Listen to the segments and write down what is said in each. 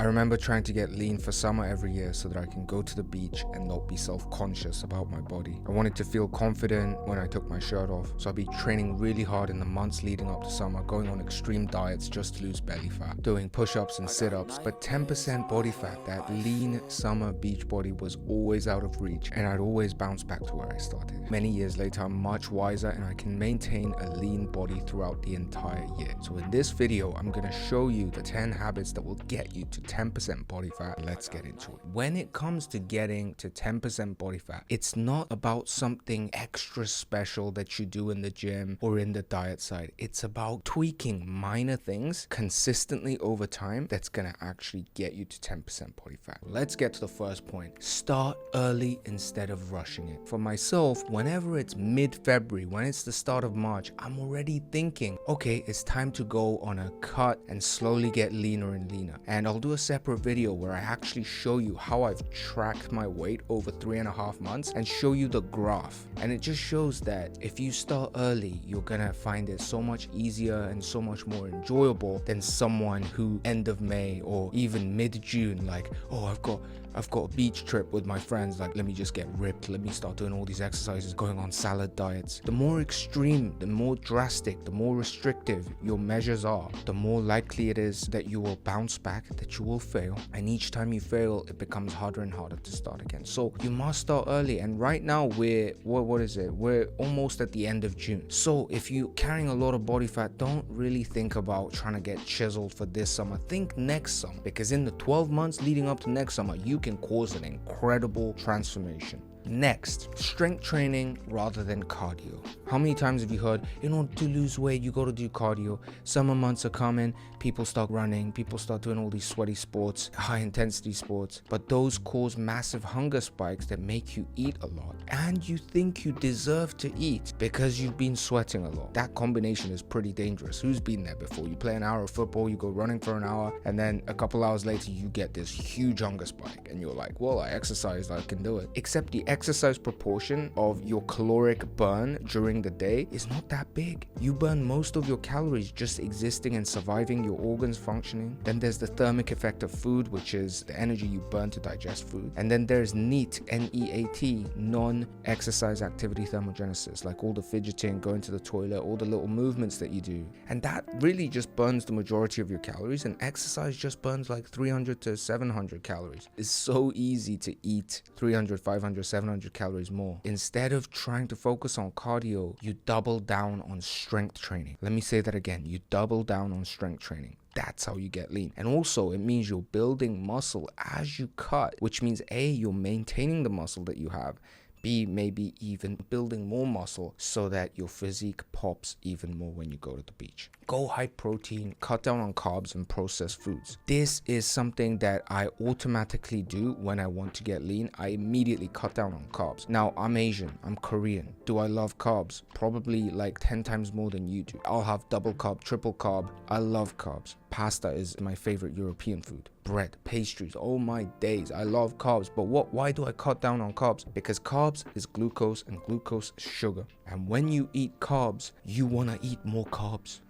I remember trying to get lean for summer every year so that I can go to the beach and not be self-conscious about my body. I wanted to feel confident when I took my shirt off, so I'd be training really hard in the months leading up to summer, going on extreme diets just to lose belly fat, doing push-ups and sit-ups, but 10% body fat, that lean summer beach body, was always out of reach, and I'd always bounce back to where I started. Many years later, I'm much wiser and I can maintain a lean body throughout the entire year. So in this video, I'm gonna show you the 10 habits that will get you to 10% body fat. Let's get into it. When it comes to getting to 10% body fat, it's not about something extra special that you do in the gym or in the diet side. It's about tweaking minor things consistently over time that's gonna actually get you to 10% body fat. Let's get to the first point. Start early instead of rushing it. For myself, whenever it's mid-February, when it's the start of March, I'm already thinking, okay, it's time to go on a cut and slowly get leaner and leaner. And I'll do a separate video where I actually show you how I've tracked my weight over 3.5 months and show you the graph. And it just shows that if you start early, you're gonna find it so much easier and so much more enjoyable than someone who end of May or even mid-June, like, oh, I've got a beach trip with my friends, like, let me just get ripped, let me start doing all these exercises, going on salad diets. The more extreme, the more drastic, the more restrictive your measures are, the more likely it is that you will bounce back, that you will fail, and each time you fail, it becomes harder and harder to start again. So you must start early, and right now we're almost at the end of June. So if you're carrying a lot of body fat, don't really think about trying to get chiseled for this summer. Think next summer, because in the 12 months leading up to next summer, you can cause an incredible transformation. Next, strength training rather than cardio. How many times have you heard, in order to lose weight, you got to do cardio? Summer months are coming, people start running, people start doing all these sweaty sports, high intensity sports, but those cause massive hunger spikes that make you eat a lot. And you think you deserve to eat because you've been sweating a lot. That combination is pretty dangerous. Who's been there before? You play an hour of football, you go running for an hour, and then a couple hours later, you get this huge hunger spike. And you're like, well, I exercised, I can do it. Except the exercise proportion of your caloric burn during the day is not that big. You burn most of your calories just existing and surviving, your organs functioning. Then there's the thermic effect of food, which is the energy you burn to digest food. And then there's NEAT, N-E-A-T, non-exercise activity thermogenesis, like all the fidgeting, going to the toilet, all the little movements that you do. And that really just burns the majority of your calories, and exercise just burns like 300 to 700 calories. It's so easy to eat 300, 500, 700 calories more. Instead of trying to focus on cardio, you double down on strength training. Let me say that again. You double down on strength training. That's how you get lean. And also, it means you're building muscle as you cut, which means A, you're maintaining the muscle that you have, B, maybe even building more muscle so that your physique pops even more when you go to the beach. Go high protein, cut down on carbs and processed foods. This is something that I automatically do when I want to get lean. I immediately cut down on carbs. Now, I'm Asian, I'm Korean. Do I love carbs? Probably like 10 times more than you do. I'll have double carb, triple carb. I love carbs. Pasta is my favorite European food. Bread, pastries, oh my days, I love carbs. But why do I cut down on carbs? Because carbs is glucose and glucose is sugar. And when you eat carbs, you want to eat more carbs.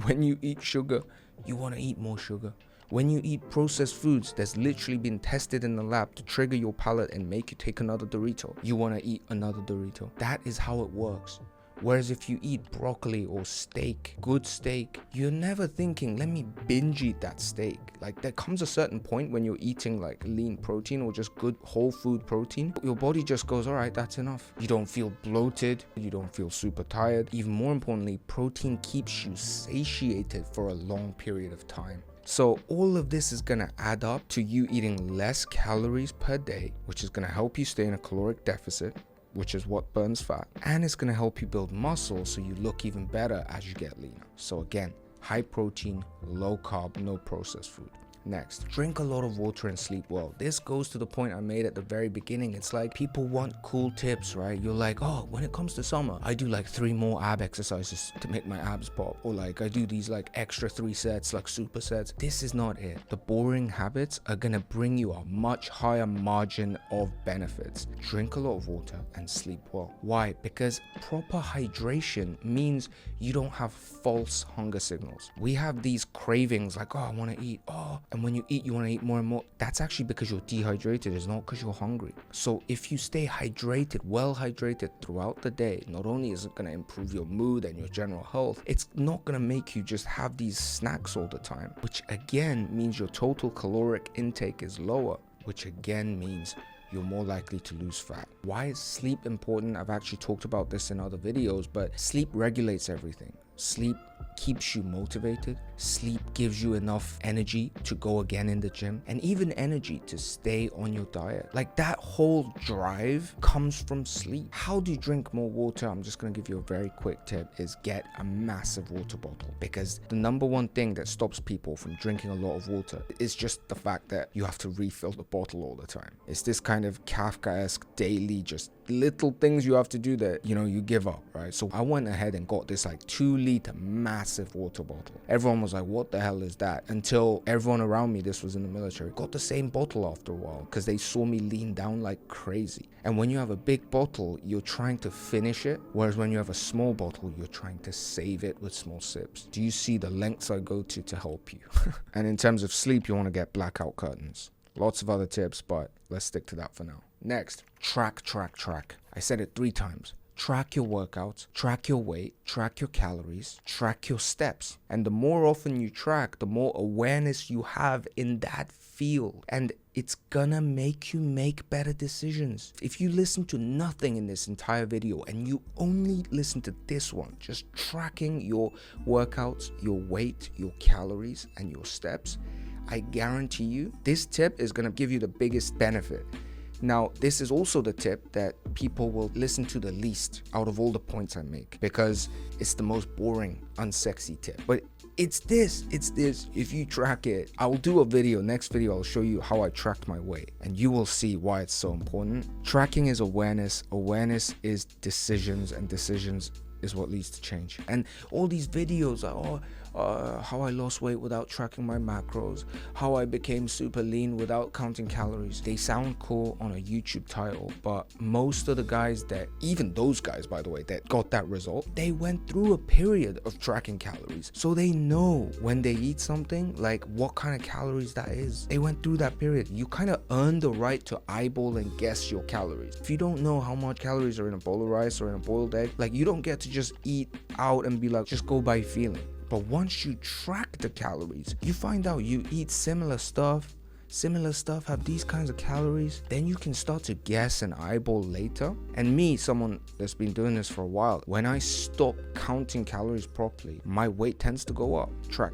When you eat sugar, you want to eat more sugar. When you eat processed foods that's literally been tested in the lab to trigger your palate and make you take another Dorito, you want to eat another Dorito. That is how it works. Whereas if you eat broccoli or steak, good steak, you're never thinking, let me binge eat that steak. Like, there comes a certain point when you're eating like lean protein or just good whole food protein, your body just goes, all right, that's enough. You don't feel bloated, you don't feel super tired. Even more importantly, protein keeps you satiated for a long period of time. So all of this is going to add up to you eating less calories per day, which is going to help you stay in a caloric deficit, which is what burns fat, and it's going to help you build muscle so you look even better as you get leaner. So again, high protein, low carb, no processed food. Next, drink a lot of water and sleep well. This goes to the point I made at the very beginning. It's like people want cool tips, right? You're like, oh, when it comes to summer, I do like 3 more ab exercises to make my abs pop. Or like I do these like extra 3 sets, like supersets. This is not it. The boring habits are gonna bring you a much higher margin of benefits. Drink a lot of water and sleep well. Why? Because proper hydration means you don't have false hunger signals. We have these cravings like, oh, I want to eat. Oh, And when you eat, you want to eat more and more. That's actually because you're dehydrated. It's not because you're hungry. So if you stay hydrated, well hydrated throughout the day, not only is it going to improve your mood and your general health, it's not going to make you just have these snacks all the time, which again means your total caloric intake is lower, which again means you're more likely to lose fat. Why is sleep important? I've actually talked about this in other videos, but sleep regulates everything. Sleep keeps you motivated. Sleep gives you enough energy to go again in the gym, and even energy to stay on your diet. Like, that whole drive comes from sleep. How do you drink more water? I'm just going to give you a very quick tip, is get a massive water bottle, because the number one thing that stops people from drinking a lot of water is just the fact that you have to refill the bottle all the time. It's this kind of Kafkaesque daily, just little things you have to do that, you know, you give up, right? So I went ahead and got this like 2-liter massive water bottle. Everyone was like, what the hell is that? Until everyone around me, this was in the military, got the same bottle after a while, because they saw me lean down like crazy. And when you have a big bottle, you're trying to finish it, whereas when you have a small bottle, you're trying to save it with small sips. Do you see the lengths I go to help you? And in terms of sleep, you want to get blackout curtains. Lots of other tips, but let's stick to that for now. Next, track. I said it 3 times. Track your workouts, track your weight, track your calories, track your steps. And the more often you track, the more awareness you have in that field. And it's gonna make you make better decisions. If you listen to nothing in this entire video and you only listen to this one, just tracking your workouts, your weight, your calories, and your steps, I guarantee you this tip is gonna give you the biggest benefit. Now, this is also the tip that people will listen to the least out of all the points I make, because it's the most boring, unsexy tip. But it's this. If you track it, I'll do a video. Next video, I'll show you how I tracked my weight, and you will see why it's so important. Tracking is awareness. Awareness is decisions, and decisions is what leads to change. And all these videos are, how I lost weight without tracking my macros, how I became super lean without counting calories. They sound cool on a YouTube title, but most of the guys that, even those guys by the way, that got that result, they went through a period of tracking calories. So they know when they eat something, like what kind of calories that is. They went through that period. You kind of earn the right to eyeball and guess your calories. If you don't know how much calories are in a bowl of rice or in a boiled egg, like, you don't get to just eat out and be like, just go by feeling. But once you track the calories, you find out you eat similar stuff have these kinds of calories, then you can start to guess and eyeball later. And me, someone that's been doing this for a while, when I stop counting calories properly, my weight tends to go up. Track.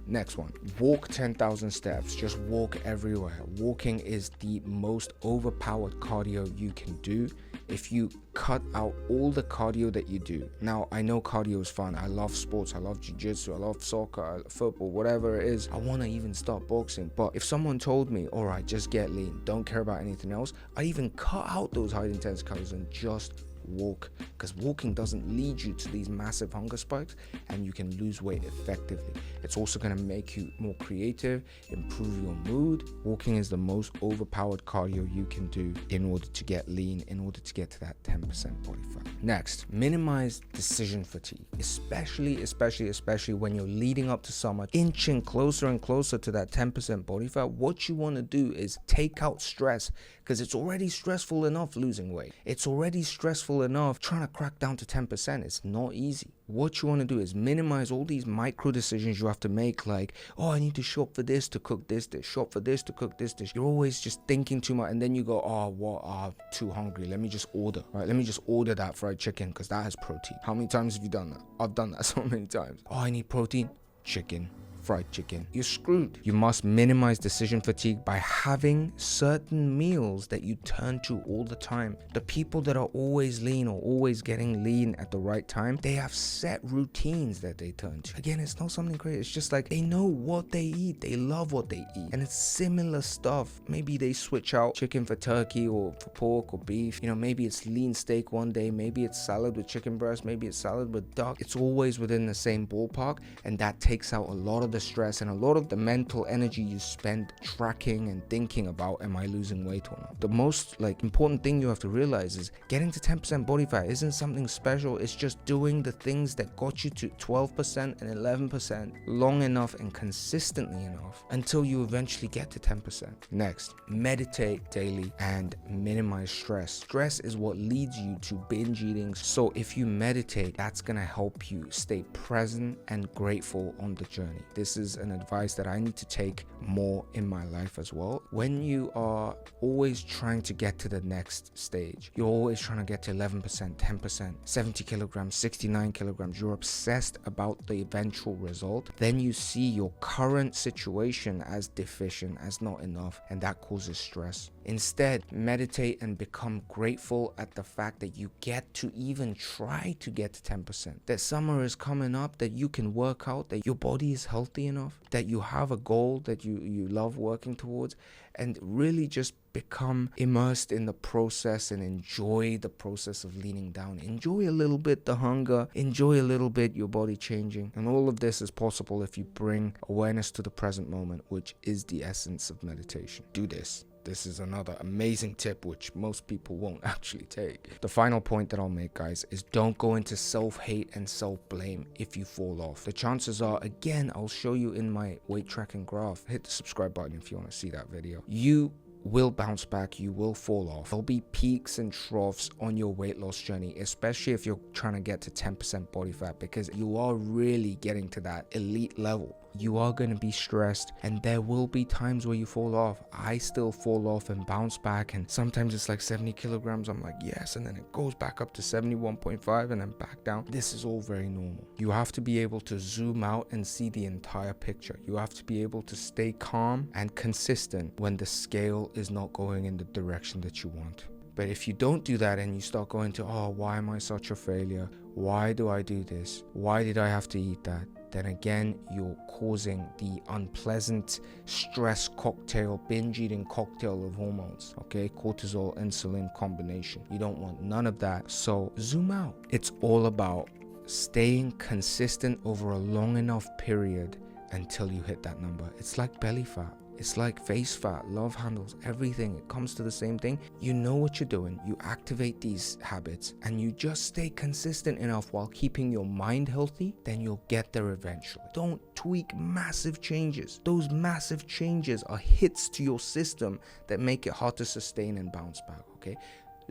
Next one, walk 10,000 steps. Just walk everywhere. Walking is the most overpowered cardio you can do if you cut out all the cardio that you do. Now, I know cardio is fun. I love sports. I love jiu-jitsu. I love soccer, football, whatever it is. I want to even start boxing. But if someone told me, all right, just get lean, don't care about anything else, I even cut out those high intense calories and just walk, because walking doesn't lead you to these massive hunger spikes, and you can lose weight effectively. It's also going to make you more creative, improve your mood. Walking is the most overpowered cardio you can do in order to get lean, in order to get to that 10% body fat. Next, minimize decision fatigue, especially when you're leading up to summer, inching closer and closer to that 10% body fat. What you want to do is take out stress, because it's already stressful enough losing weight. It's already stressful enough trying to crack down to 10%. It's not easy. What you want to do is minimize all these micro decisions you have to make, like, oh, I need to shop for this to cook this dish, shop for this to cook this dish. You're always just thinking too much, and then you go, I'm too hungry, let me just order, right? Let me just order that fried chicken because that has protein. How many times have you done that? I've done that so many times. Oh, I need protein, chicken, fried chicken. You're screwed. You must minimize decision fatigue by having certain meals that you turn to all the time. The people that are always lean or always getting lean at the right time, they have set routines that they turn to. Again, it's not something great. It's just like they know what they eat. They love what they eat. And it's similar stuff. Maybe they switch out chicken for turkey or for pork or beef. You know, maybe it's lean steak one day. Maybe it's salad with chicken breast. Maybe it's salad with duck. It's always within the same ballpark. And that takes out a lot of of the stress and a lot of the mental energy you spend tracking and thinking about, am I losing weight or not? The most important thing you have to realize is getting to 10% body fat isn't something special. It's just doing the things that got you to 12% and 11% long enough and consistently enough until you eventually get to 10%. Next, meditate daily and minimize stress. Stress is what leads you to binge eating. So if you meditate, that's gonna help you stay present and grateful on the journey. This is an advice that I need to take more in my life as well. When you are always trying to get to the next stage, you're always trying to get to 11%, 10%, 70 kilograms, 69 kilograms, you're obsessed about the eventual result, then you see your current situation as deficient, as not enough, and that causes stress. Instead, meditate and become grateful at the fact that you get to even try to get to 10%. That summer is coming up, that you can work out, that your body is healthy enough, that you have a goal that you love working towards, and really just become immersed in the process and enjoy the process of leaning down. Enjoy a little bit the hunger, enjoy a little bit your body changing. And all of this is possible if you bring awareness to the present moment, which is the essence of meditation. Do this. This is another amazing tip which most people won't actually take. The final point that I'll make, guys, is don't go into self-hate and self-blame if you fall off. The chances are, again, I'll show you in my weight tracking graph. Hit the subscribe button if you want to see that video. You will bounce back, you will fall off. There'll be peaks and troughs on your weight loss journey, especially if you're trying to get to 10% body fat, because you are really getting to that elite level. You are going to be stressed and there will be times where you fall off. I still fall off and bounce back, and sometimes it's like 70 kilograms. I'm like, yes, and then it goes back up to 71.5 and then back down. This is all very normal. You have to be able to zoom out and see the entire picture. You have to be able to stay calm and consistent when the scale is not going in the direction that you want. But if you don't do that and you start going to, oh, why am I such a failure? Why do I do this? Why did I have to eat that? Then again, you're causing the unpleasant stress cocktail, binge eating cocktail of hormones, okay? Cortisol, insulin combination. You don't want none of that. So zoom out. It's all about staying consistent over a long enough period until you hit that number. It's like belly fat. It's like face fat, love handles, everything. It comes to the same thing. You know what you're doing. You activate these habits and you just stay consistent enough while keeping your mind healthy, then you'll get there eventually. Don't tweak massive changes. Those massive changes are hits to your system that make it hard to sustain and bounce back, okay?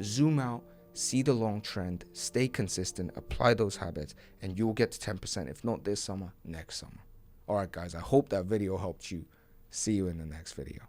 Zoom out, see the long trend, stay consistent, apply those habits, and you'll get to 10%. If not this summer, next summer. All right, guys, I hope that video helped you. See you in the next video.